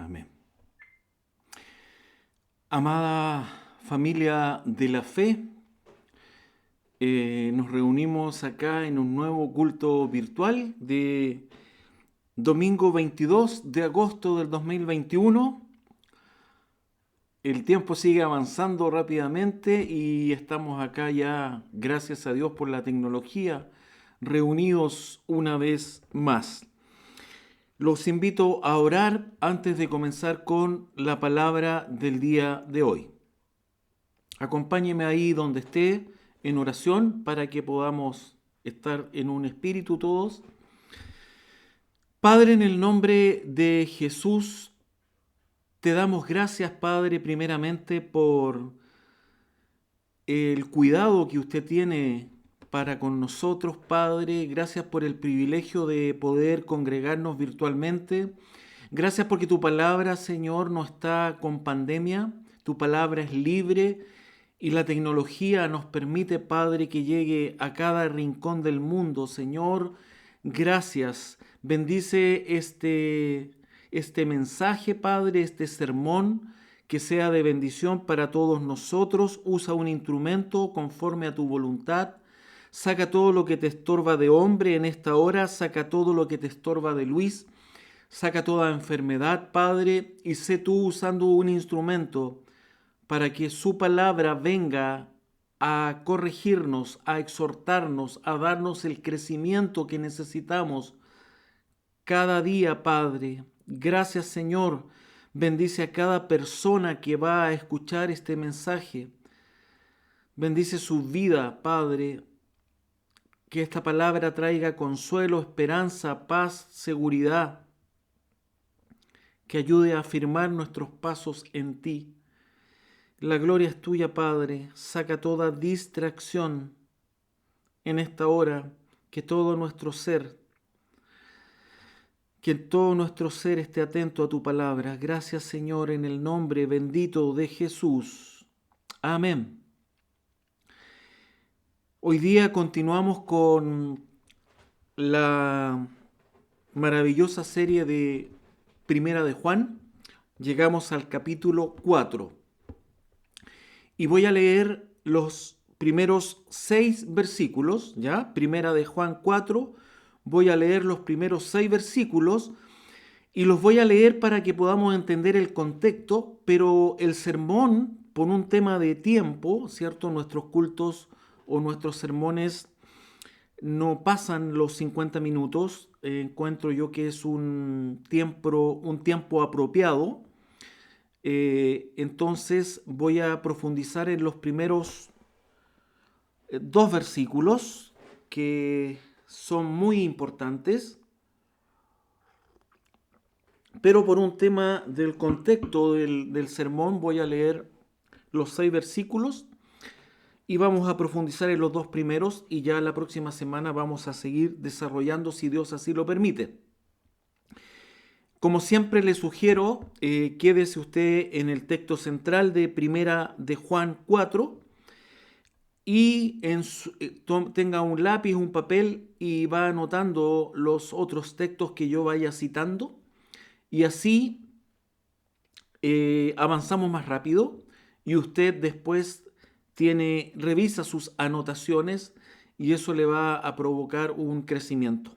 Amén. Amada familia de la fe, nos reunimos acá en un nuevo culto virtual de domingo 22 de agosto del 2021. El tiempo sigue avanzando rápidamente y estamos acá ya, gracias a Dios por la tecnología, reunidos una vez más. Los invito a orar antes de comenzar con la palabra del día de hoy. Acompáñeme ahí donde esté en oración para que podamos estar en un espíritu todos. Padre, en el nombre de Jesús, te damos gracias, Padre, primeramente por el cuidado que usted tiene para con nosotros, Padre. Gracias por el privilegio de poder congregarnos virtualmente. Gracias porque tu palabra, Señor, no está con pandemia. Tu palabra es libre y la tecnología nos permite, Padre, que llegue a cada rincón del mundo. Señor, gracias. Bendice este mensaje, Padre, este sermón, que sea de bendición para todos nosotros. Usa un instrumento conforme a tu voluntad. Saca todo lo que te estorba de hombre en esta hora, saca todo lo que te estorba de Luis, saca toda enfermedad, Padre, y sé tú usando un instrumento para que su palabra venga a corregirnos, a exhortarnos, a darnos el crecimiento que necesitamos cada día, Padre. Gracias, Señor. Bendice a cada persona que va a escuchar este mensaje. Bendice su vida, Padre. Que esta palabra traiga consuelo, esperanza, paz, seguridad. Que ayude a afirmar nuestros pasos en ti. La gloria es tuya, Padre. Saca toda distracción en esta hora. Que todo nuestro ser esté atento a tu palabra. Gracias, Señor, en el nombre bendito de Jesús. Amén. Hoy día continuamos con la maravillosa serie de Primera de Juan. Llegamos al capítulo 4. Y voy a leer los primeros 6 versículos, ¿ya? Primera de Juan 4. Voy a leer los primeros 6 versículos y los voy a leer para que podamos entender el contexto, pero el sermón, por un tema de tiempo, ¿cierto? Nuestros cultos o nuestros sermones no pasan los 50 minutos. Encuentro yo que es un tiempo apropiado. Entonces voy a profundizar en los primeros 2 versículos que son muy importantes, pero por un tema del contexto del sermón voy a leer los 6 versículos y vamos a profundizar en los 2 primeros y ya la próxima semana vamos a seguir desarrollando si Dios así lo permite. Como siempre le sugiero, quédese usted en el texto central de Primera de Juan 4 y tenga un lápiz, un papel y va anotando los otros textos que yo vaya citando y así avanzamos más rápido y usted después revisa sus anotaciones y eso le va a provocar un crecimiento.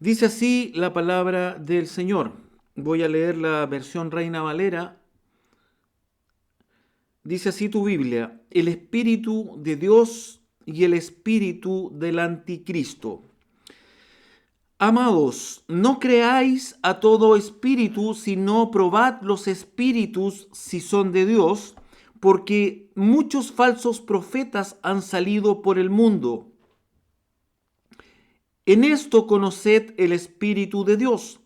Dice así la palabra del Señor. Voy a leer la versión Reina Valera. Dice así tu Biblia: el Espíritu de Dios y el Espíritu del Anticristo. Amados, no creáis a todo espíritu, sino probad los espíritus si son de Dios, porque muchos falsos profetas han salido por el mundo. En esto conoced el Espíritu de Dios.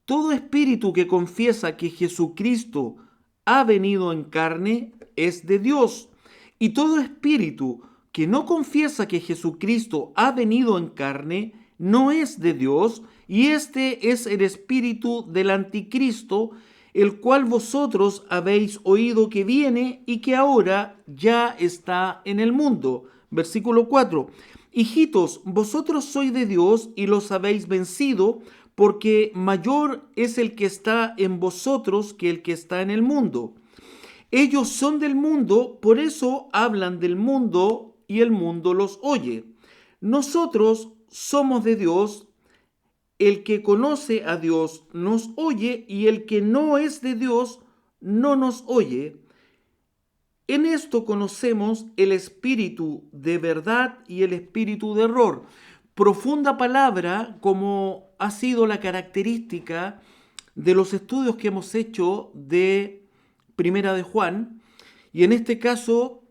Todo espíritu que confiesa que Jesucristo ha venido en carne es de Dios. Y todo espíritu que no confiesa que Jesucristo ha venido en carne no es de Dios. Y este es el espíritu del Anticristo, el cual vosotros habéis oído que viene y que ahora ya está en el mundo. Versículo 4. Hijitos, vosotros sois de Dios y los habéis vencido, porque mayor es el que está en vosotros que el que está en el mundo. Ellos son del mundo, por eso hablan del mundo y el mundo los oye. Nosotros somos de Dios, el que conoce a Dios nos oye y el que no es de Dios no nos oye. En esto conocemos el espíritu de verdad y el espíritu de error. Profunda palabra, como ha sido la característica de los estudios que hemos hecho de Primera de Juan. Y en este caso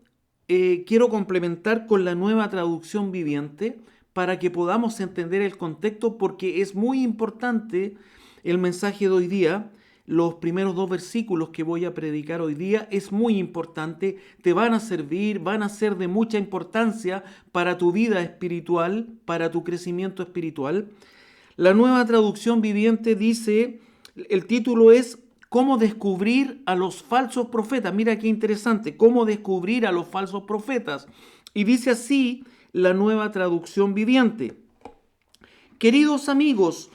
quiero complementar con la nueva traducción viviente para que podamos entender el contexto, porque es muy importante el mensaje de hoy día. Los primeros 2 versículos que voy a predicar hoy día es muy importante, te van a servir, van a ser de mucha importancia para tu vida espiritual, para tu crecimiento espiritual. La nueva traducción viviente dice, el título es ¿Cómo descubrir a los falsos profetas? Mira qué interesante, ¿cómo descubrir a los falsos profetas? Y dice así la nueva traducción viviente. Queridos amigos,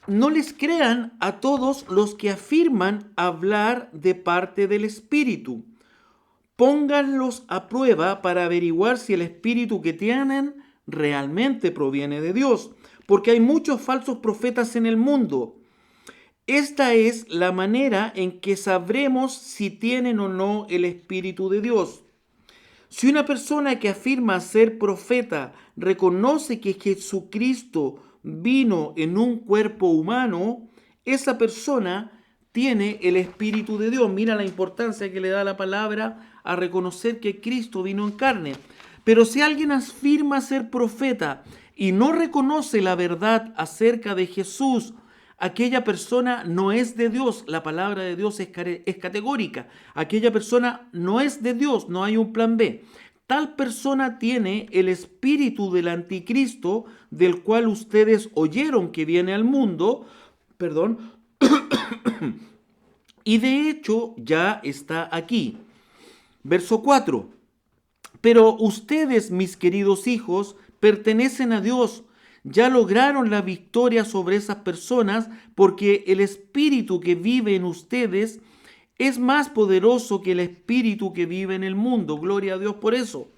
no les crean a todos los que afirman hablar de parte del Espíritu. Pónganlos a prueba para averiguar si el Espíritu que tienen realmente proviene de Dios, porque hay muchos falsos profetas en el mundo. Esta es la manera en que sabremos si tienen o no el Espíritu de Dios. Si una persona que afirma ser profeta reconoce que Jesucristo vino en un cuerpo humano, esa persona tiene el Espíritu de Dios. Mira la importancia que le da la palabra a reconocer que Cristo vino en carne. Pero si alguien afirma ser profeta y no reconoce la verdad acerca de Jesús, aquella persona no es de Dios. La palabra de Dios es categórica. Aquella persona no es de Dios, no hay un plan B. Tal persona tiene el espíritu del anticristo, del cual ustedes oyeron que viene al mundo, y de hecho ya está aquí. Verso 4. Pero ustedes, mis queridos hijos, pertenecen a Dios. Ya lograron la victoria sobre esas personas porque el espíritu que vive en ustedes es más poderoso que el espíritu que vive en el mundo. Gloria a Dios por eso.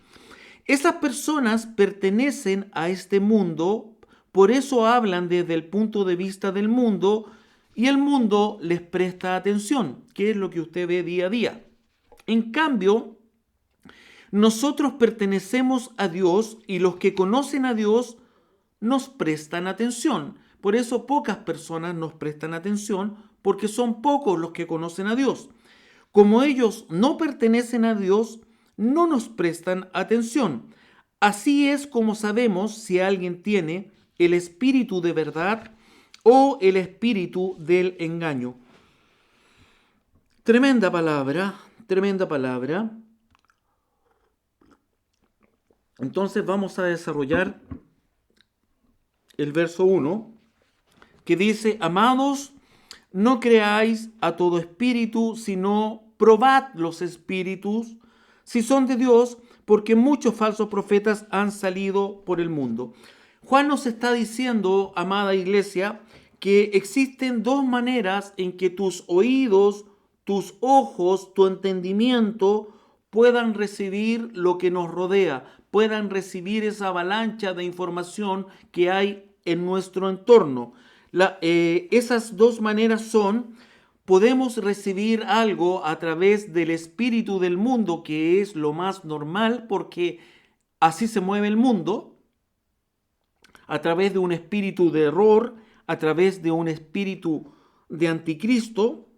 Esas personas pertenecen a este mundo, por eso hablan desde el punto de vista del mundo y el mundo les presta atención, que es lo que usted ve día a día. En cambio, nosotros pertenecemos a Dios y los que conocen a Dios nos prestan atención. Por eso pocas personas nos prestan atención, porque son pocos los que conocen a Dios. Como ellos no pertenecen a Dios, no nos prestan atención. Así es como sabemos si alguien tiene el espíritu de verdad o el espíritu del engaño. Tremenda palabra, tremenda palabra. Entonces vamos a desarrollar el verso 1, que dice, amados, no creáis a todo espíritu, sino probad los espíritus, si son de Dios, porque muchos falsos profetas han salido por el mundo. Juan nos está diciendo, amada iglesia, que existen 2 maneras en que tus oídos, tus ojos, tu entendimiento puedan recibir lo que nos rodea, puedan recibir esa avalancha de información que hay en nuestro entorno. Esas 2 maneras son, podemos recibir algo a través del espíritu del mundo, que es lo más normal porque así se mueve el mundo, a través de un espíritu de error, a través de un espíritu de anticristo,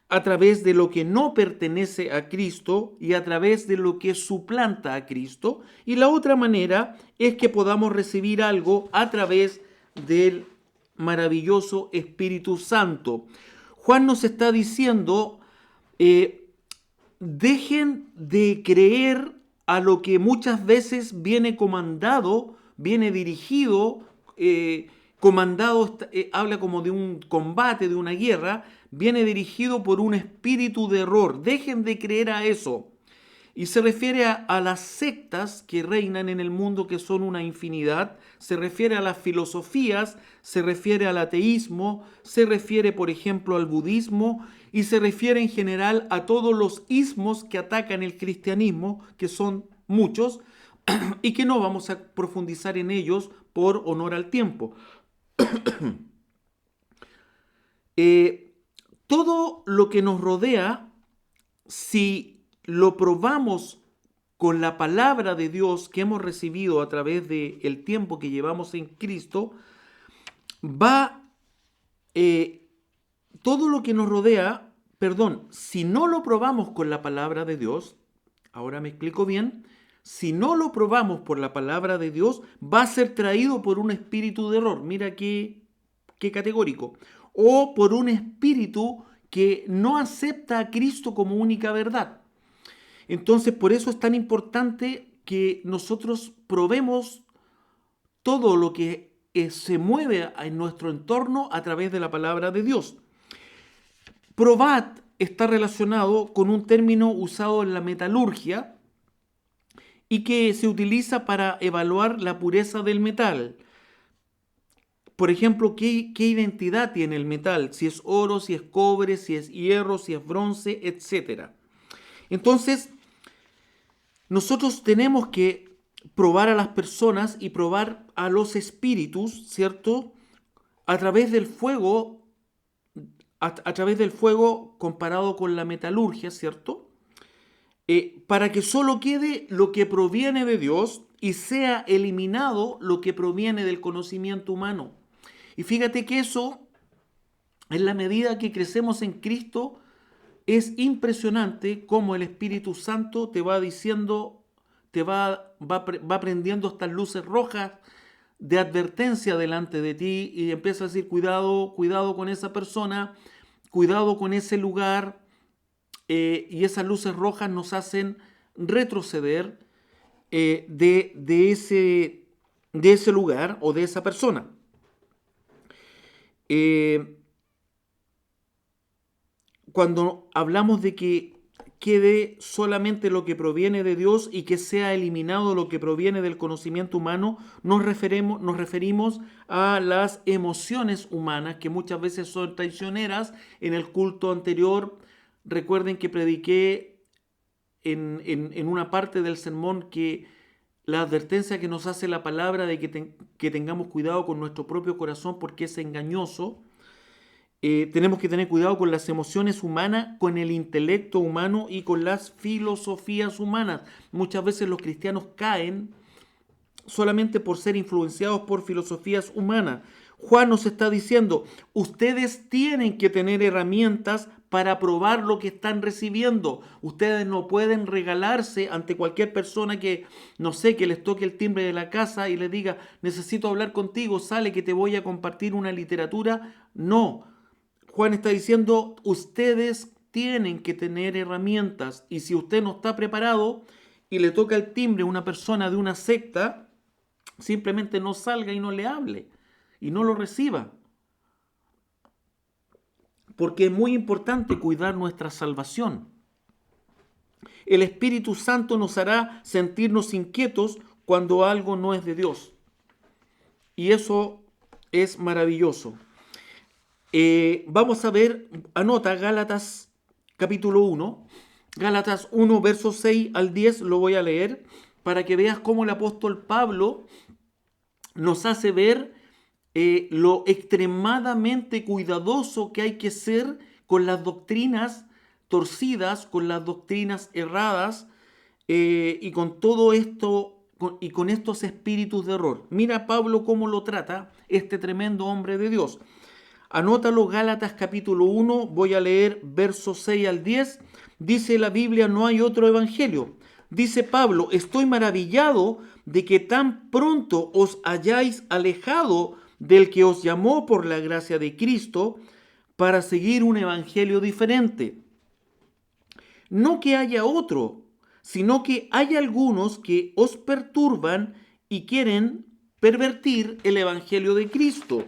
a través de lo que no pertenece a Cristo y a través de lo que suplanta a Cristo. Y la otra manera es que podamos recibir algo a través del maravilloso Espíritu Santo. Juan nos está diciendo, dejen de creer a lo que muchas veces viene comandado, viene dirigido, comandado, habla como de un combate, de una guerra, viene dirigido por un espíritu de error. Dejen de creer a eso. Y se refiere a las sectas que reinan en el mundo, que son una infinidad, se refiere a las filosofías, se refiere al ateísmo, se refiere, por ejemplo, al budismo, y se refiere en general a todos los ismos que atacan el cristianismo, que son muchos, y que no vamos a profundizar en ellos por honor al tiempo. Todo lo que nos rodea, si lo probamos con la palabra de Dios que hemos recibido a través del tiempo que llevamos en Cristo, todo lo que nos rodea, si no lo probamos con la palabra de Dios, ahora me explico bien, si no lo probamos por la palabra de Dios, va a ser traído por un espíritu de error. Mira qué categórico. O por un espíritu que no acepta a Cristo como única verdad. Entonces, por eso es tan importante que nosotros probemos todo lo que se mueve en nuestro entorno a través de la palabra de Dios. Probad está relacionado con un término usado en la metalurgia y que se utiliza para evaluar la pureza del metal. Por ejemplo, ¿qué identidad tiene el metal? Si es oro, si es cobre, si es hierro, si es bronce, etc. Entonces, nosotros tenemos que probar a las personas y probar a los espíritus, ¿cierto? A través del fuego, a través del fuego comparado con la metalurgia, ¿cierto? Para que solo quede lo que proviene de Dios y sea eliminado lo que proviene del conocimiento humano. Y fíjate que eso, en la medida que crecemos en Cristo, es impresionante cómo el Espíritu Santo te va diciendo, va prendiendo estas luces rojas de advertencia delante de ti y empieza a decir, cuidado con esa persona, cuidado con ese lugar, y esas luces rojas nos hacen retroceder de ese lugar o de esa persona. Cuando hablamos de que quede solamente lo que proviene de Dios y que sea eliminado lo que proviene del conocimiento humano, nos referimos a las emociones humanas que muchas veces son traicioneras. En el culto anterior, recuerden que prediqué en una parte del sermón que la advertencia que nos hace la palabra de que tengamos cuidado con nuestro propio corazón porque es engañoso. Tenemos que tener cuidado con las emociones humanas, con el intelecto humano y con las filosofías humanas. Muchas veces los cristianos caen solamente por ser influenciados por filosofías humanas. Juan nos está diciendo, ustedes tienen que tener herramientas para probar lo que están recibiendo. Ustedes no pueden regalarse ante cualquier persona que, no sé, que les toque el timbre de la casa y les diga, necesito hablar contigo, sale que te voy a compartir una literatura. No. Juan está diciendo, ustedes tienen que tener herramientas y si usted no está preparado y le toca el timbre a una persona de una secta, simplemente no salga y no le hable y no lo reciba. Porque es muy importante cuidar nuestra salvación. El Espíritu Santo nos hará sentirnos inquietos cuando algo no es de Dios. Y eso es maravilloso. Vamos a ver, anota Gálatas capítulo 1, Gálatas 1 versos 6 al 10, lo voy a leer para que veas cómo el apóstol Pablo nos hace ver lo extremadamente cuidadoso que hay que ser con las doctrinas torcidas, con las doctrinas erradas y con todo esto y con estos espíritus de error. Mira Pablo cómo lo trata este tremendo hombre de Dios. Anótalo, Gálatas capítulo 1, voy a leer versos 6 al 10. Dice la Biblia, no hay otro evangelio. Dice Pablo, estoy maravillado de que tan pronto os hayáis alejado del que os llamó por la gracia de Cristo para seguir un evangelio diferente. No que haya otro, sino que hay algunos que os perturban y quieren pervertir el evangelio de Cristo.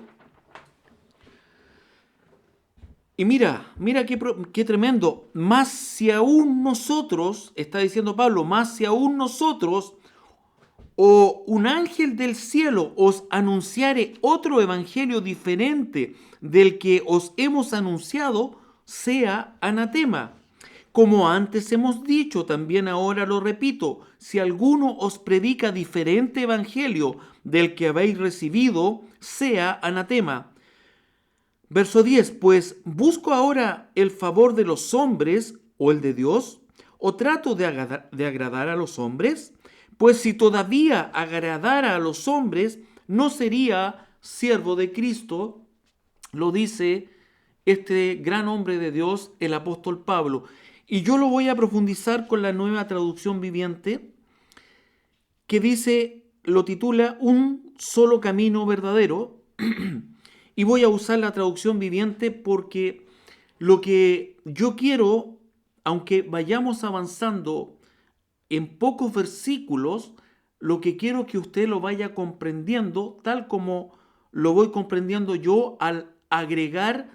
Y mira qué tremendo. Más si aún nosotros, está diciendo Pablo, más si aún nosotros o un ángel del cielo os anunciare otro evangelio diferente del que os hemos anunciado, sea anatema. Como antes hemos dicho, también ahora lo repito, si alguno os predica diferente evangelio del que habéis recibido, sea anatema. Verso 10, pues busco ahora el favor de los hombres o el de Dios, o trato de agradar a los hombres, pues si todavía agradara a los hombres, no sería siervo de Cristo, lo dice este gran hombre de Dios, el apóstol Pablo. Y yo lo voy a profundizar con la Nueva Traducción Viviente, que dice, lo titula Un solo camino verdadero. Y voy a usar la traducción viviente porque lo que yo quiero, aunque vayamos avanzando en pocos versículos, lo que quiero que usted lo vaya comprendiendo tal como lo voy comprendiendo yo al agregar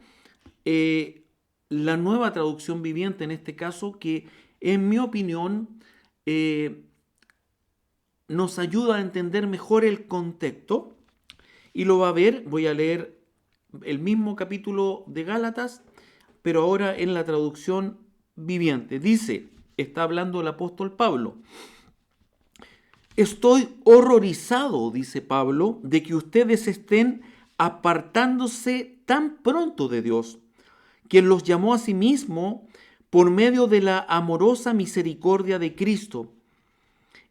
la nueva traducción viviente en este caso, que en mi opinión nos ayuda a entender mejor el contexto. Y lo va a ver, voy a leer el mismo capítulo de Gálatas, pero ahora en la traducción viviente. Dice, está hablando el apóstol Pablo, estoy horrorizado, dice Pablo, de que ustedes estén apartándose tan pronto de Dios, quien los llamó a sí mismo por medio de la amorosa misericordia de Cristo.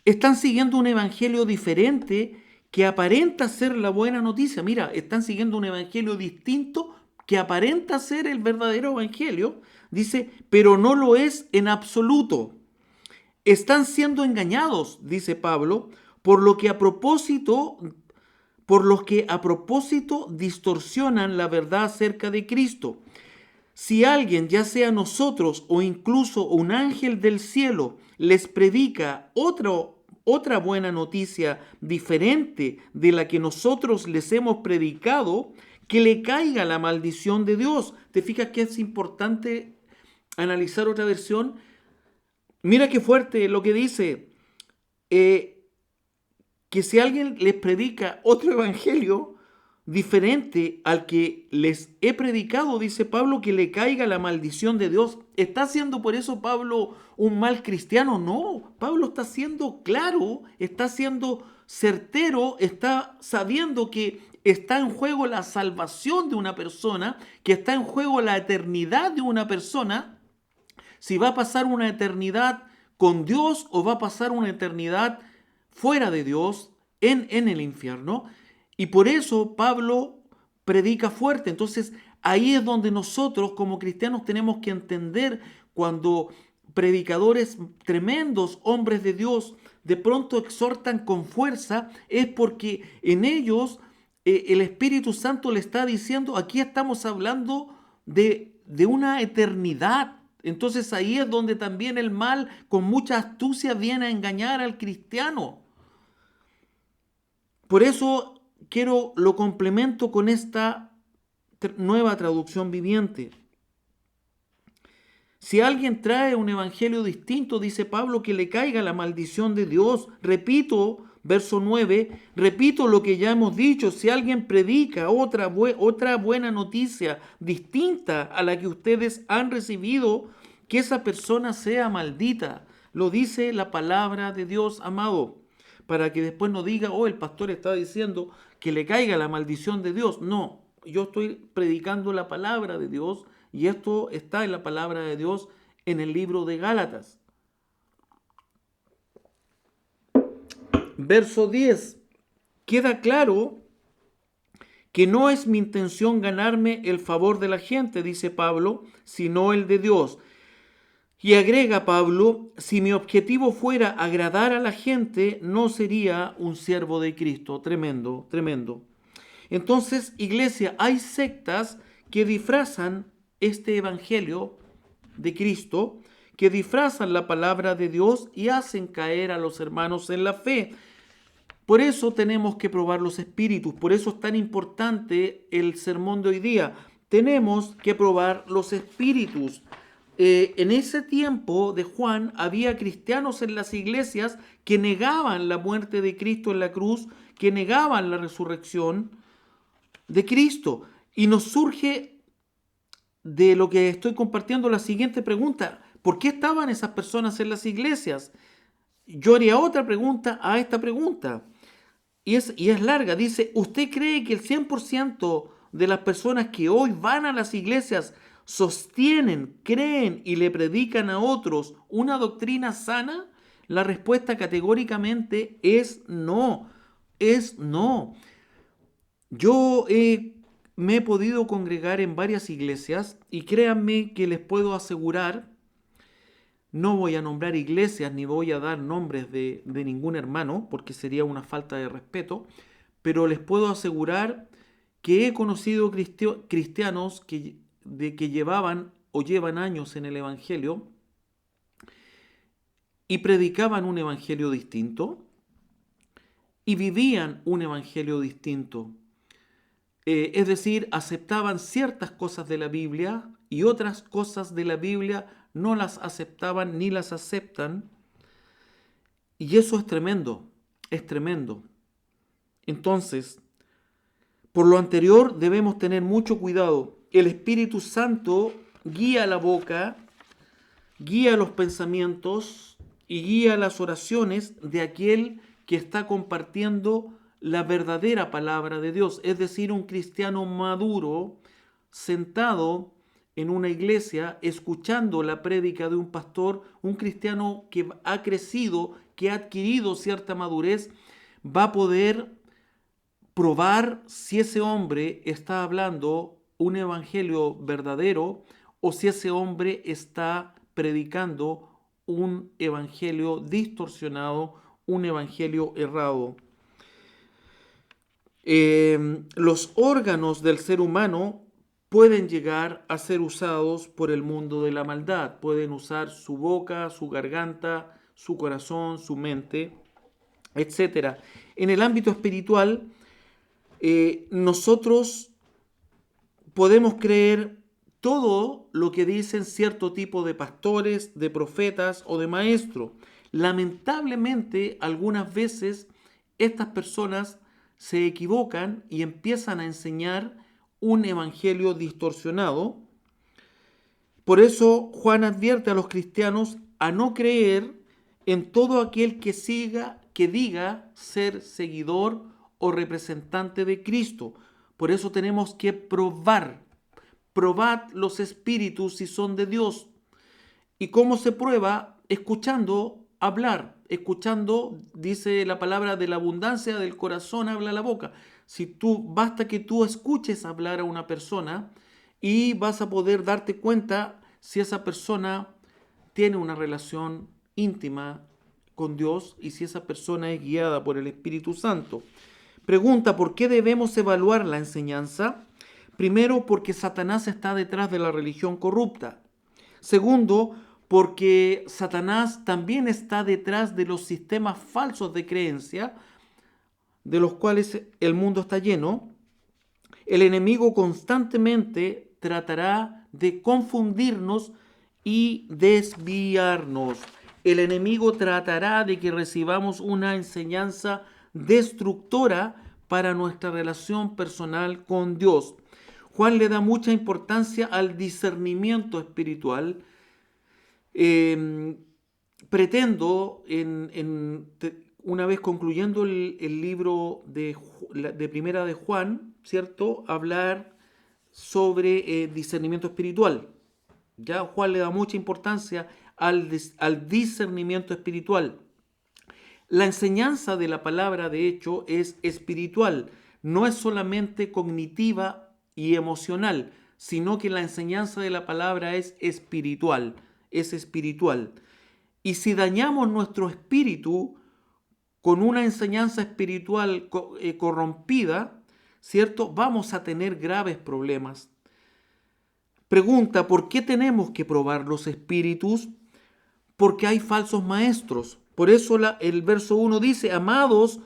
Están siguiendo un evangelio diferente que aparenta ser la buena noticia. Mira, están siguiendo un evangelio distinto que aparenta ser el verdadero evangelio. Dice, pero no lo es en absoluto. Están siendo engañados, dice Pablo, por los que a propósito distorsionan la verdad acerca de Cristo. Si alguien, ya sea nosotros o incluso un ángel del cielo, les predica otra buena noticia diferente de la que nosotros les hemos predicado, que le caiga la maldición de Dios. ¿Te fijas que es importante analizar otra versión? Mira qué fuerte lo que dice, que si alguien les predica otro evangelio diferente al que les he predicado, dice Pablo, que le caiga la maldición de Dios. ¿Está siendo por eso Pablo un mal cristiano? No, Pablo está siendo claro, está siendo certero, está sabiendo que está en juego la salvación de una persona, que está en juego la eternidad de una persona, si va a pasar una eternidad con Dios o va a pasar una eternidad fuera de Dios en el infierno. Y por eso Pablo predica fuerte. Entonces ahí es donde nosotros como cristianos tenemos que entender cuando predicadores tremendos, hombres de Dios, de pronto exhortan con fuerza, es porque en ellos el Espíritu Santo le está diciendo, aquí estamos hablando de una eternidad. Entonces ahí es donde también el mal con mucha astucia viene a engañar al cristiano. Por eso lo complemento con esta nueva traducción viviente. Si alguien trae un evangelio distinto, dice Pablo, que le caiga la maldición de Dios. Repito, verso 9, repito lo que ya hemos dicho, si alguien predica otra buena noticia distinta a la que ustedes han recibido, que esa persona sea maldita. Lo dice la palabra de Dios, amado, para que después no diga, oh, el pastor está diciendo que le caiga la maldición de Dios. No, yo estoy predicando la palabra de Dios y esto está en la palabra de Dios en el libro de Gálatas. Verso 10. Queda claro que no es mi intención ganarme el favor de la gente, dice Pablo, sino el de Dios. Y agrega Pablo, si mi objetivo fuera agradar a la gente, no sería un siervo de Cristo. Tremendo, tremendo. Entonces, iglesia, hay sectas que disfrazan este evangelio de Cristo, que disfrazan la palabra de Dios y hacen caer a los hermanos en la fe. Por eso tenemos que probar los espíritus, por eso es tan importante el sermón de hoy día, tenemos que probar los espíritus. En ese tiempo de Juan había cristianos en las iglesias que negaban la muerte de Cristo en la cruz, que negaban la resurrección de Cristo. Y nos surge de lo que estoy compartiendo la siguiente pregunta: ¿por qué estaban esas personas en las iglesias? Yo haría otra pregunta a esta pregunta, y es larga. Dice: ¿usted cree que el 100% de las personas que hoy van a las iglesias sostienen, creen y le predican a otros una doctrina sana? La respuesta categóricamente es no, es no. Yo me he podido congregar en varias iglesias y créanme que les puedo asegurar, no voy a nombrar iglesias ni voy a dar nombres de ningún hermano porque sería una falta de respeto, pero les puedo asegurar que he conocido cristianos que llevaban o llevan años en el Evangelio y predicaban un Evangelio distinto y vivían un Evangelio distinto. Es decir, aceptaban ciertas cosas de la Biblia y otras cosas de la Biblia no las aceptaban ni las aceptan. Y eso es tremendo, es tremendo. Entonces, por lo anterior debemos tener mucho cuidado. El Espíritu Santo guía la boca, guía los pensamientos y guía las oraciones de aquel que está compartiendo la verdadera palabra de Dios. Es decir, un cristiano maduro, sentado en una iglesia, escuchando la prédica de un pastor, un cristiano que ha crecido, que ha adquirido cierta madurez, va a poder probar si ese hombre está hablando un evangelio verdadero o si ese hombre está predicando un evangelio distorsionado, un evangelio errado. Los órganos del ser humano pueden llegar a ser usados por el mundo de la maldad. Pueden usar su boca, su garganta, su corazón, su mente, etc. En el ámbito espiritual, nosotros podemos creer todo lo que dicen cierto tipo de pastores, de profetas o de maestros. Lamentablemente, algunas veces estas personas se equivocan y empiezan a enseñar un evangelio distorsionado. Por eso Juan advierte a los cristianos a no creer en todo aquel que diga ser seguidor o representante de Cristo. Por eso tenemos que probad los espíritus si son de Dios. ¿Y cómo se prueba? Escuchando hablar. Escuchando, dice la palabra, de la abundancia del corazón habla la boca. Basta que tú escuches hablar a una persona y vas a poder darte cuenta si esa persona tiene una relación íntima con Dios y si esa persona es guiada por el Espíritu Santo. Pregunta: ¿por qué debemos evaluar la enseñanza? Primero, porque Satanás está detrás de la religión corrupta. Segundo, porque Satanás también está detrás de los sistemas falsos de creencia de los cuales el mundo está lleno. El enemigo constantemente tratará de confundirnos y desviarnos. El enemigo tratará de que recibamos una enseñanza destructora para nuestra relación personal con Dios. Juan le da mucha importancia al discernimiento espiritual. Pretendo, una vez concluyendo el libro de Primera de Juan, ¿cierto?, hablar sobre discernimiento espiritual. Ya Juan le da mucha importancia al discernimiento espiritual. La enseñanza de la palabra, de hecho, es espiritual, no es solamente cognitiva y emocional, sino que la enseñanza de la palabra es espiritual, es espiritual. Y si dañamos nuestro espíritu con una enseñanza espiritual corrompida, ¿cierto?, vamos a tener graves problemas. Pregunta: ¿por qué tenemos que probar los espíritus? Porque hay falsos maestros. Por eso el verso 1 dice: amados,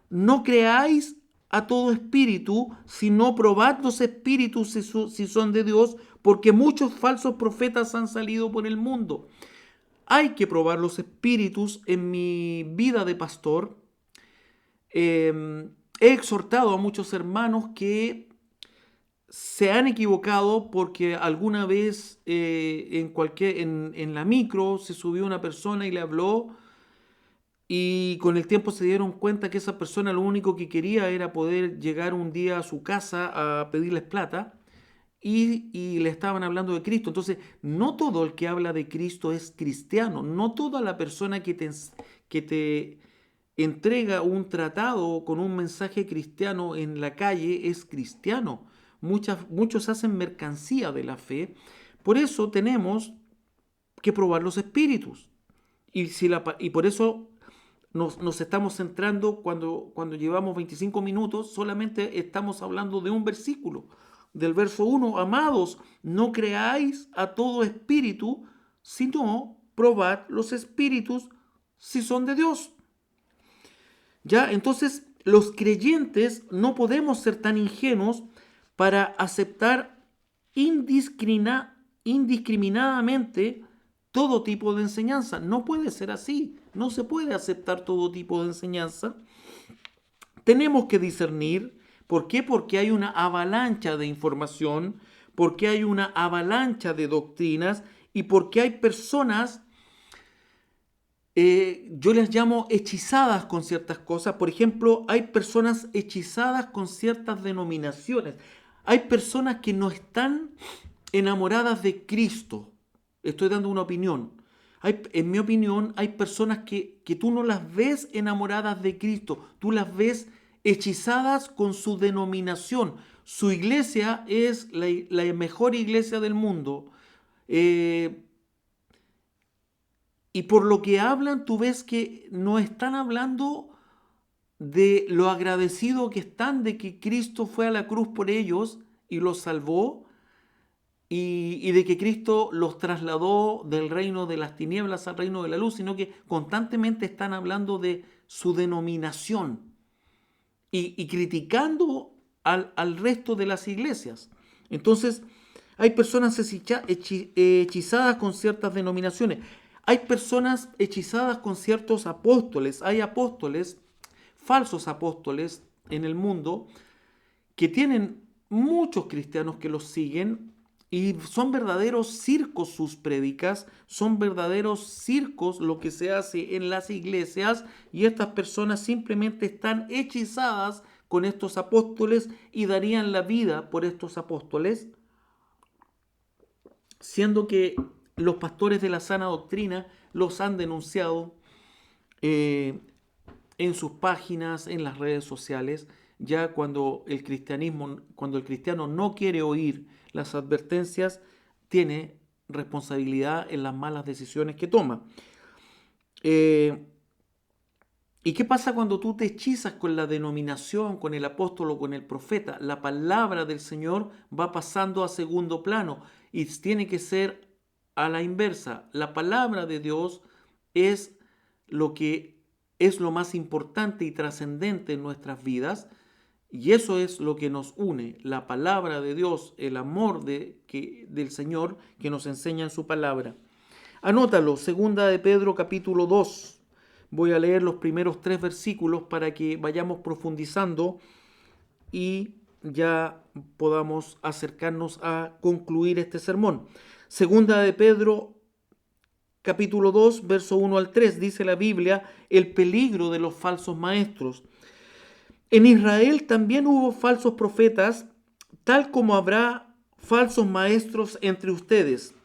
no creáis a todo espíritu, sino probad los espíritus si son de Dios, porque muchos falsos profetas han salido por el mundo. Hay que probar los espíritus. En mi vida de pastor, he exhortado a muchos hermanos que se han equivocado porque alguna vez en la micro se subió una persona y le habló, y con el tiempo se dieron cuenta que esa persona lo único que quería era poder llegar un día a su casa a pedirles plata, y le estaban hablando de Cristo. Entonces, no todo el que habla de Cristo es cristiano. No toda la persona que te entrega un tratado con un mensaje cristiano en la calle es cristiano. Muchos hacen mercancía de la fe. Por eso tenemos que probar los espíritus. Y por eso nos estamos centrando, cuando llevamos 25 minutos, solamente estamos hablando de un versículo. Del verso 1, amados, no creáis a todo espíritu, sino probad los espíritus si son de Dios. Ya, entonces los creyentes no podemos ser tan ingenuos para aceptar indiscriminadamente todo tipo de enseñanza. No puede ser así. No se puede aceptar todo tipo de enseñanza. Tenemos que discernir. ¿Por qué? Porque hay una avalancha de información, porque hay una avalancha de doctrinas, y porque hay personas, yo les llamo hechizadas con ciertas cosas. Por ejemplo, hay personas hechizadas con ciertas denominaciones. Hay personas que no están enamoradas de Cristo. Estoy dando una opinión. En mi opinión, hay personas que tú no las ves enamoradas de Cristo, tú las ves hechizadas con su denominación. Su iglesia es la mejor iglesia del mundo. Y por lo que hablan, tú ves que no están hablando de lo agradecido que están de que Cristo fue a la cruz por ellos y los salvó, y de que Cristo los trasladó del reino de las tinieblas al reino de la luz, sino que constantemente están hablando de su denominación y criticando al resto de las iglesias. Entonces, hay personas hechizadas con ciertas denominaciones. Hay personas hechizadas con ciertos apóstoles. Hay apóstoles, falsos apóstoles en el mundo, que tienen muchos cristianos que los siguen, y son verdaderos circos sus prédicas, son verdaderos circos lo que se hace en las iglesias, y estas personas simplemente están hechizadas con estos apóstoles y darían la vida por estos apóstoles, siendo que los pastores de la sana doctrina los han denunciado en sus páginas, en las redes sociales. Ya cuando el cristiano no quiere oír las advertencias, tiene responsabilidad en las malas decisiones que toma. ¿Y qué pasa cuando tú te hechizas con la denominación, con el apóstol o con el profeta? La palabra del Señor va pasando a segundo plano y tiene que ser a la inversa. La palabra de Dios es lo más importante y trascendente en nuestras vidas, y eso es lo que nos une, la palabra de Dios, el amor del Señor que nos enseña en su palabra. Anótalo, segunda de Pedro capítulo 2. Voy a leer los primeros 3 versículos para que vayamos profundizando y ya podamos acercarnos a concluir este sermón. Segunda de Pedro capítulo 2, verso 1 al 3, dice la Biblia, el peligro de los falsos maestros. En Israel también hubo falsos profetas, tal como habrá falsos maestros entre ustedes.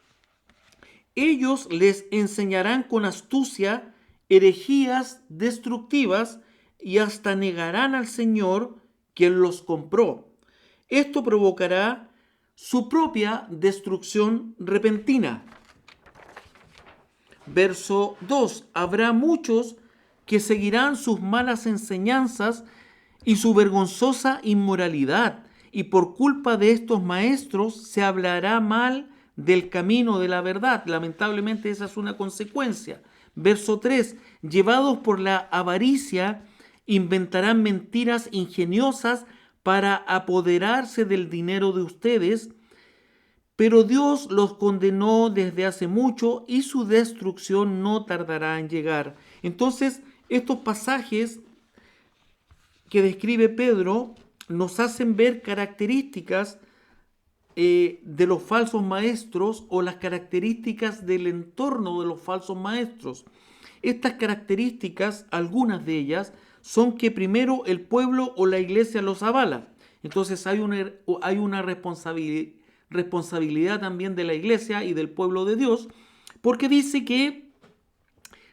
Ellos les enseñarán con astucia herejías destructivas y hasta negarán al Señor quien los compró. Esto provocará su propia destrucción repentina. Verso 2. Habrá muchos que seguirán sus malas enseñanzas y su vergonzosa inmoralidad, y por culpa de estos maestros se hablará mal del camino de la verdad. Lamentablemente esa es una consecuencia. Verso 3. Llevados por la avaricia inventarán mentiras ingeniosas para apoderarse del dinero de ustedes, pero Dios los condenó desde hace mucho y su destrucción no tardará en llegar. Entonces, estos pasajes que describe Pedro nos hacen ver características de los falsos maestros o las características del entorno de los falsos maestros. Estas características, algunas de ellas, son que primero el pueblo o la iglesia los avala. Entonces hay una responsabilidad también de la iglesia y del pueblo de Dios, porque dice que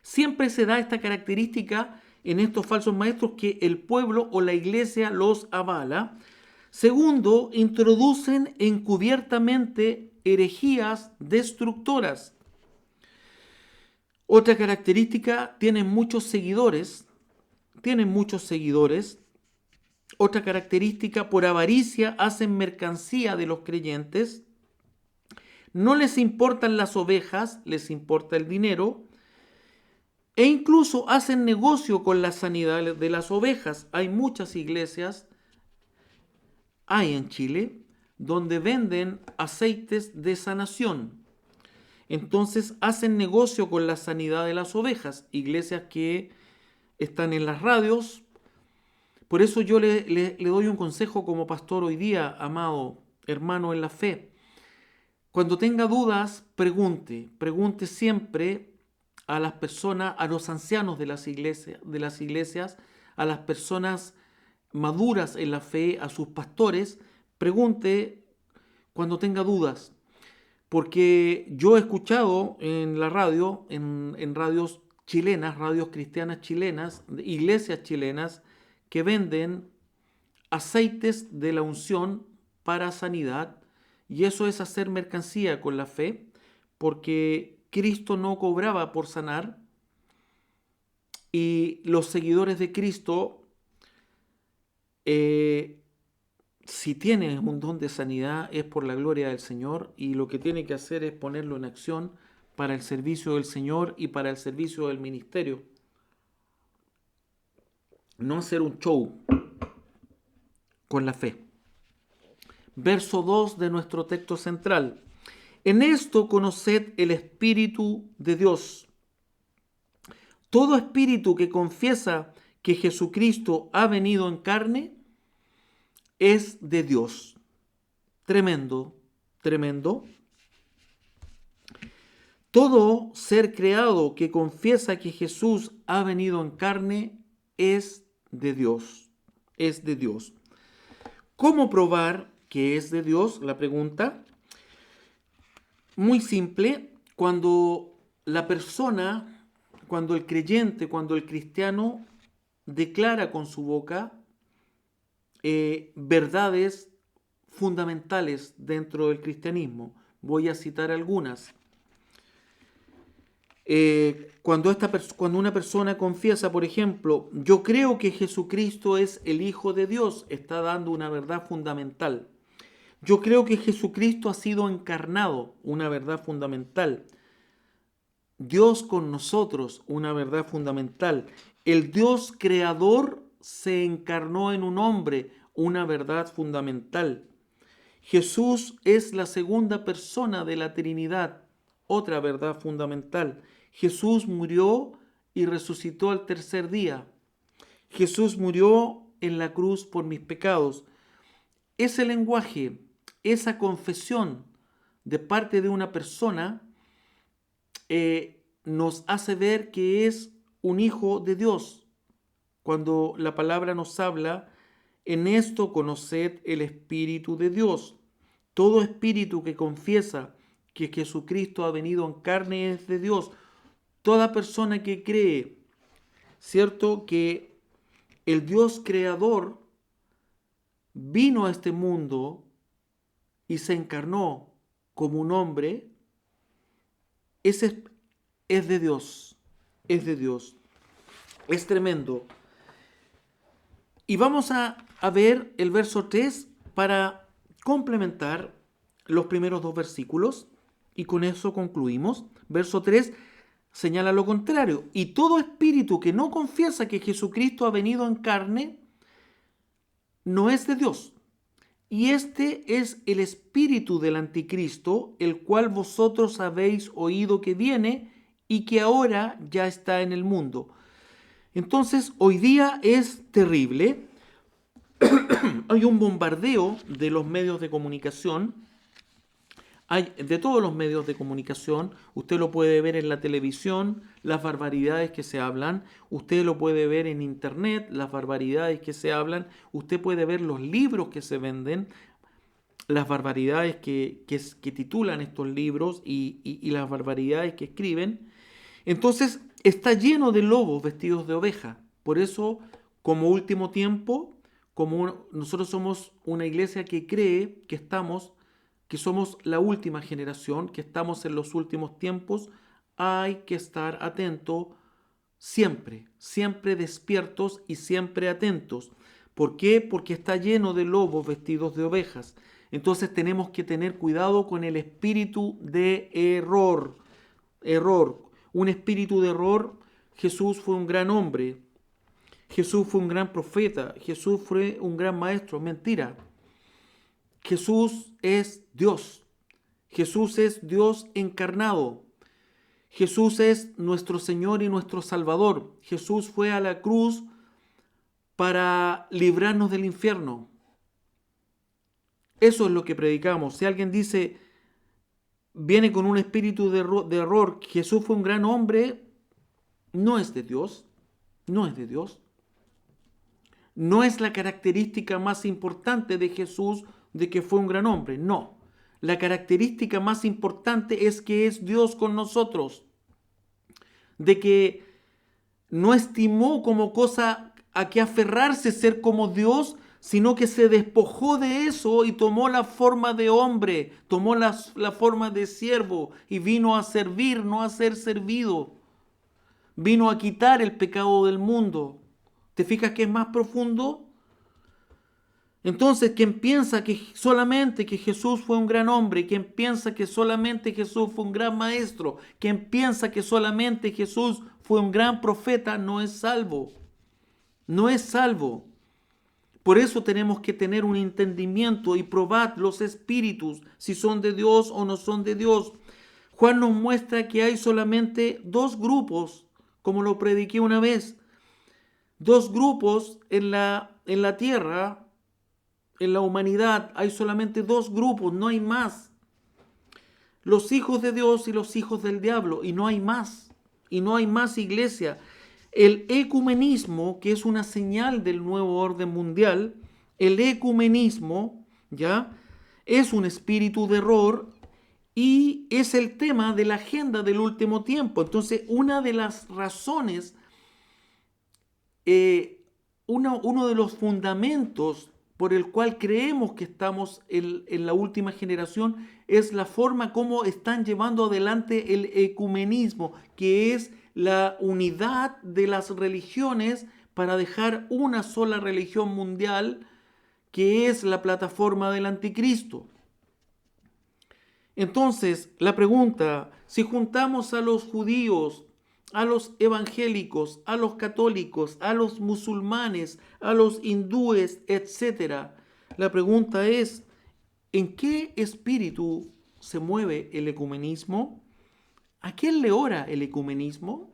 siempre se da esta característica en estos falsos maestros, que el pueblo o la iglesia los avala. Segundo, introducen encubiertamente herejías destructoras. Otra característica, tienen muchos seguidores. Otra característica, por avaricia hacen mercancía de los creyentes. No les importan las ovejas, les importa el dinero. E incluso hacen negocio con la sanidad de las ovejas. Hay muchas iglesias, hay en Chile, donde venden aceites de sanación. Entonces hacen negocio con la sanidad de las ovejas. Iglesias que están en las radios. Por eso yo le doy un consejo como pastor hoy día, amado hermano en la fe. Cuando tenga dudas, pregunte siempre a las personas, a los ancianos de las iglesias, a las personas maduras en la fe, a sus pastores. Pregunte cuando tenga dudas, porque yo he escuchado en la radio, en radios chilenas, radios cristianas chilenas, iglesias chilenas, que venden aceites de la unción para sanidad, y eso es hacer mercancía con la fe, porque Cristo no cobraba por sanar, y los seguidores de Cristo, si tienen un don de sanidad, es por la gloria del Señor, y lo que tiene que hacer es ponerlo en acción para el servicio del Señor y para el servicio del ministerio. No hacer un show con la fe. Verso 2 de nuestro texto central. En esto conoced el Espíritu de Dios. Todo espíritu que confiesa que Jesucristo ha venido en carne es de Dios. Tremendo, tremendo. Todo ser creado que confiesa que Jesús ha venido en carne es de Dios. Es de Dios. ¿Cómo probar que es de Dios? La pregunta. Muy simple. Cuando la persona, cuando el creyente, cuando el cristiano declara con su boca verdades fundamentales dentro del cristianismo. Voy a citar algunas. Cuando una persona confiesa, por ejemplo, yo creo que Jesucristo es el Hijo de Dios, está dando una verdad fundamental. Yo creo que Jesucristo ha sido encarnado, una verdad fundamental. Dios con nosotros, una verdad fundamental. El Dios creador se encarnó en un hombre, una verdad fundamental. Jesús es la segunda persona de la Trinidad, otra verdad fundamental. Jesús murió y resucitó al tercer día. Jesús murió en la cruz por mis pecados. Ese lenguaje, esa confesión de parte de una persona nos hace ver que es un hijo de Dios. Cuando la palabra nos habla, en esto conoced el Espíritu de Dios. Todo espíritu que confiesa que Jesucristo ha venido en carne es de Dios. Toda persona que cree, ¿cierto?, que el Dios creador vino a este mundo y se encarnó como un hombre, ese es de Dios, es de Dios. Es tremendo. Y vamos a ver el verso 3 para complementar los primeros dos versículos, y con eso concluimos. Verso 3, señala lo contrario. Y todo espíritu que no confiesa que Jesucristo ha venido en carne, no es de Dios. Y este es el espíritu del anticristo, el cual vosotros habéis oído que viene y que ahora ya está en el mundo. Entonces, hoy día es terrible. Hay un bombardeo de los medios de comunicación. Hay de todos los medios de comunicación, usted lo puede ver en la televisión, las barbaridades que se hablan, usted lo puede ver en internet, las barbaridades que se hablan, usted puede ver los libros que se venden, las barbaridades que titulan estos libros y las barbaridades que escriben. Entonces está lleno de lobos vestidos de oveja. Por eso, como último tiempo, nosotros somos una iglesia que cree que somos la última generación, que estamos en los últimos tiempos, hay que estar atento siempre, siempre despiertos y siempre atentos. ¿Por qué? Porque está lleno de lobos vestidos de ovejas. Entonces tenemos que tener cuidado con el espíritu de error. Error. Un espíritu de error. Jesús fue un gran hombre. Jesús fue un gran profeta. Jesús fue un gran maestro. Mentira. Jesús es Dios. Jesús es Dios encarnado. Jesús es nuestro Señor y nuestro Salvador. Jesús fue a la cruz para librarnos del infierno. Eso es lo que predicamos. Si alguien dice, viene con un espíritu de error, Jesús fue un gran hombre, no es de Dios. No es de Dios. No es la característica más importante de Jesús de que fue un gran hombre. No. La característica más importante es que es Dios con nosotros. De que no estimó como cosa a que aferrarse ser como Dios, sino que se despojó de eso y tomó la forma de hombre, tomó la forma de siervo y vino a servir, no a ser servido. Vino a quitar el pecado del mundo. ¿Te fijas que es más profundo? Entonces, quien piensa que solamente que Jesús fue un gran hombre, quien piensa que solamente Jesús fue un gran maestro, quien piensa que solamente Jesús fue un gran profeta, no es salvo. No es salvo. Por eso tenemos que tener un entendimiento y probar los espíritus, si son de Dios o no son de Dios. Juan nos muestra que hay solamente dos grupos, como lo prediqué una vez. Dos grupos en la tierra, en la humanidad, hay solamente dos grupos, no hay más. Los hijos de Dios y los hijos del diablo, y no hay más. Y no hay más iglesia. El ecumenismo, que es una señal del nuevo orden mundial, el ecumenismo, ¿ya? Es un espíritu de error y es el tema de la agenda del último tiempo. Entonces, una de las razones, uno de los fundamentos por el cual creemos que estamos en la última generación es la forma como están llevando adelante el ecumenismo, que es la unidad de las religiones para dejar una sola religión mundial, que es la plataforma del anticristo. Entonces, la pregunta, si juntamos a los judíos, a los evangélicos, a los católicos, a los musulmanes, a los hindúes, etc., la pregunta es, ¿en qué espíritu se mueve el ecumenismo? ¿A quién le ora el ecumenismo?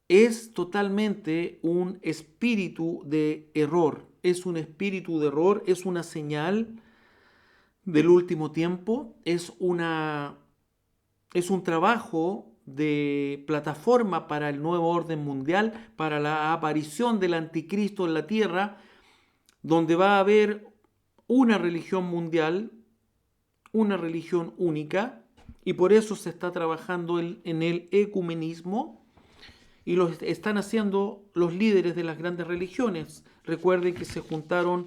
Es totalmente un espíritu de error. Es un espíritu de error, es una señal del último tiempo, es un trabajo de plataforma para el nuevo orden mundial, para la aparición del anticristo en la tierra, donde va a haber una religión mundial, una religión única, y por eso se está trabajando en el ecumenismo, y lo están haciendo los líderes de las grandes religiones. Recuerden que se juntaron,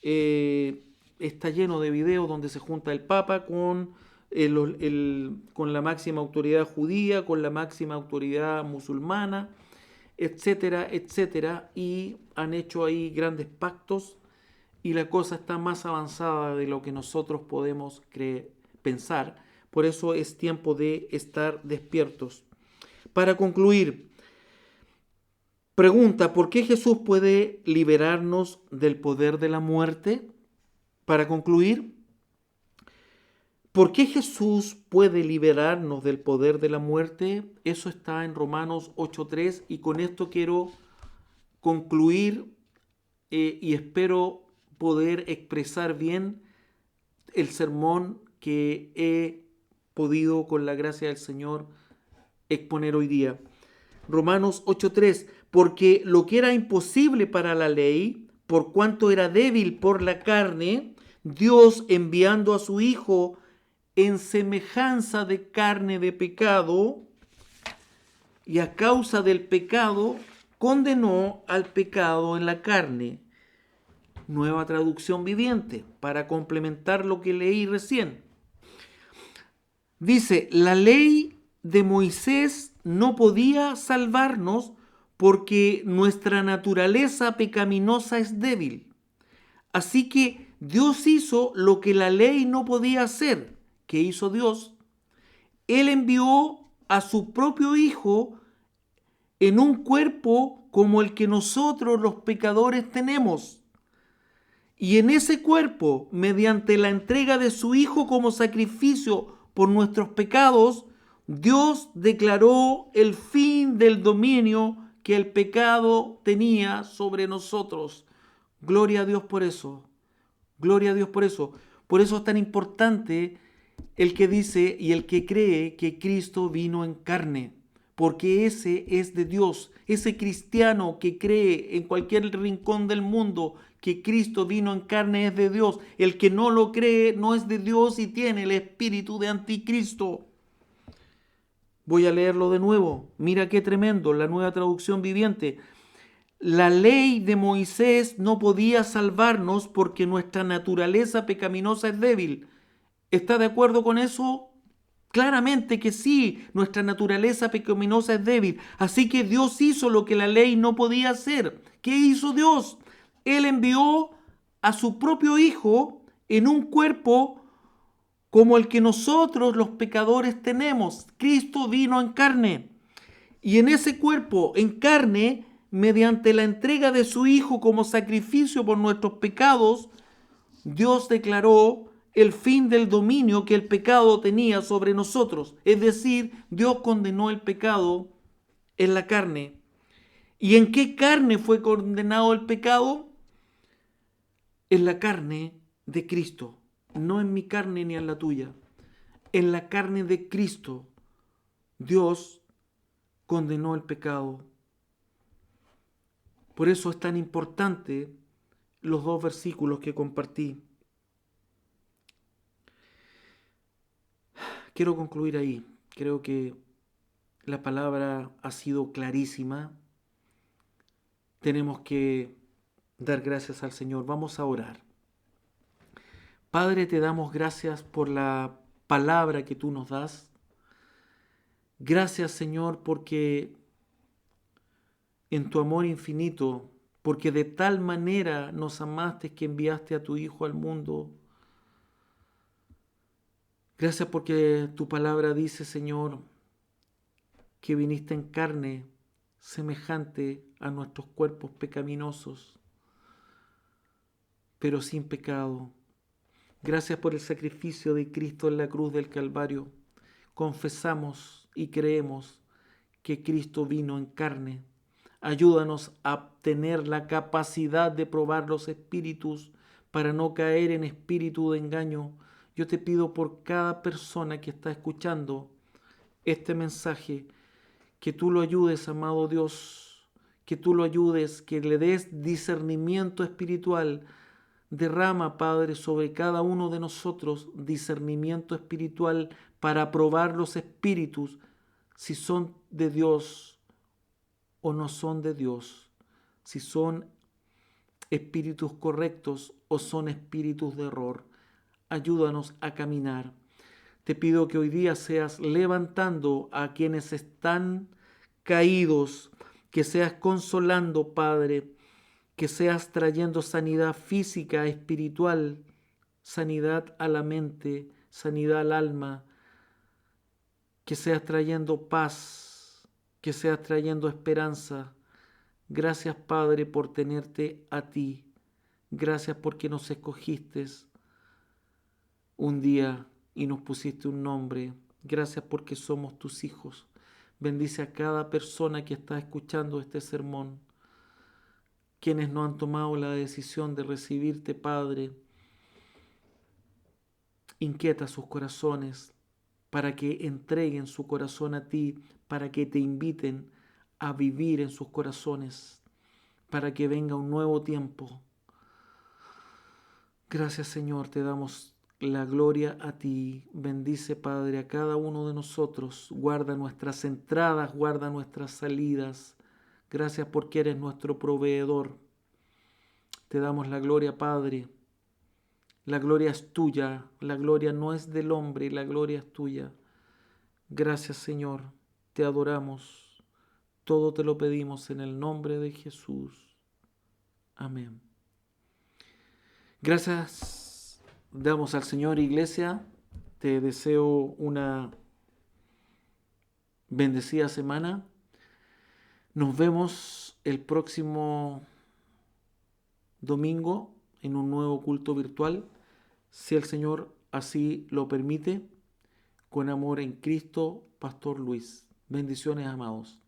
está lleno de videos donde se junta el Papa con la máxima autoridad judía, con la máxima autoridad musulmana, etcétera, etcétera, y han hecho ahí grandes pactos y la cosa está más avanzada de lo que nosotros podemos pensar, Por eso es tiempo de estar despiertos. Para concluir, pregunta, ¿por qué Jesús puede liberarnos del poder de la muerte? Para concluir, ¿por qué Jesús puede liberarnos del poder de la muerte? Eso está en Romanos 8:3 y con esto quiero concluir y espero poder expresar bien el sermón que he podido, con la gracia del Señor, exponer hoy día. Romanos 8:3, porque lo que era imposible para la ley, por cuanto era débil por la carne, Dios enviando a su Hijo en semejanza de carne de pecado, y a causa del pecado, condenó al pecado en la carne. Nueva traducción viviente, para complementar lo que leí recién. Dice, la ley de Moisés no podía salvarnos porque nuestra naturaleza pecaminosa es débil. Así que Dios hizo lo que la ley no podía hacer. ¿Qué hizo Dios? Él envió a su propio Hijo en un cuerpo como el que nosotros los pecadores tenemos. Y en ese cuerpo, mediante la entrega de su Hijo como sacrificio por nuestros pecados, Dios declaró el fin del dominio que el pecado tenía sobre nosotros. Gloria a Dios por eso. Gloria a Dios por eso. Por eso es tan importante el que dice y el que cree que Cristo vino en carne, porque ese es de Dios. Ese cristiano que cree en cualquier rincón del mundo que Cristo vino en carne es de Dios. El que no lo cree no es de Dios y tiene el espíritu de anticristo. Voy a leerlo de nuevo. Mira qué tremendo, la Nueva Traducción Viviente. La ley de Moisés no podía salvarnos porque nuestra naturaleza pecaminosa es débil. ¿Está de acuerdo con eso? Claramente que sí, nuestra naturaleza pecaminosa es débil. Así que Dios hizo lo que la ley no podía hacer. ¿Qué hizo Dios? Él envió a su propio Hijo en un cuerpo como el que nosotros los pecadores tenemos. Cristo vino en carne. Y en ese cuerpo, en carne, mediante la entrega de su Hijo como sacrificio por nuestros pecados, Dios declaró el fin del dominio que el pecado tenía sobre nosotros. Es decir, Dios condenó el pecado en la carne. ¿Y en qué carne fue condenado el pecado? En la carne de Cristo. No en mi carne ni en la tuya. En la carne de Cristo, Dios condenó el pecado. Por eso es tan importante los dos versículos que compartí. Quiero concluir ahí. Creo que la palabra ha sido clarísima. Tenemos que dar gracias al Señor. Vamos a orar. Padre, te damos gracias por la palabra que tú nos das. Gracias, Señor, porque en tu amor infinito, porque de tal manera nos amaste que enviaste a tu Hijo al mundo. Gracias porque tu palabra dice, Señor, que viniste en carne semejante a nuestros cuerpos pecaminosos, pero sin pecado. Gracias por el sacrificio de Cristo en la cruz del Calvario. Confesamos y creemos que Cristo vino en carne. Ayúdanos a tener la capacidad de probar los espíritus para no caer en espíritu de engaño. Yo te pido por cada persona que está escuchando este mensaje, que tú lo ayudes, amado Dios, que tú lo ayudes, que le des discernimiento espiritual. Derrama, Padre, sobre cada uno de nosotros discernimiento espiritual para probar los espíritus, si son de Dios o no son de Dios, si son espíritus correctos o son espíritus de error. Ayúdanos a caminar. Te pido que hoy día seas levantando a quienes están caídos, que seas consolando, Padre, que seas trayendo sanidad física, espiritual, sanidad a la mente, sanidad al alma, que seas trayendo paz, que seas trayendo esperanza. Gracias, Padre, por tenerte a ti. Gracias porque nos escogiste un día y nos pusiste un nombre. Gracias porque somos tus hijos. Bendice a cada persona que está escuchando este sermón, quienes no han tomado la decisión de recibirte, Padre. Inquieta sus corazones para que entreguen su corazón a ti, para que te inviten a vivir en sus corazones, para que venga un nuevo tiempo. Gracias, Señor, te damos la gloria a ti. Bendice, Padre, a cada uno de nosotros. Guarda nuestras entradas, guarda nuestras salidas. Gracias porque eres nuestro proveedor. Te damos la gloria, Padre. La gloria es tuya, la gloria no es del hombre, la gloria es tuya. Gracias, Señor, te adoramos. Todo te lo pedimos en el nombre de Jesús. Amén. Gracias damos al Señor, iglesia. Te deseo una bendecida semana. Nos vemos el próximo domingo en un nuevo culto virtual, si el Señor así lo permite. Con amor en Cristo, Pastor Luis. Bendiciones, amados.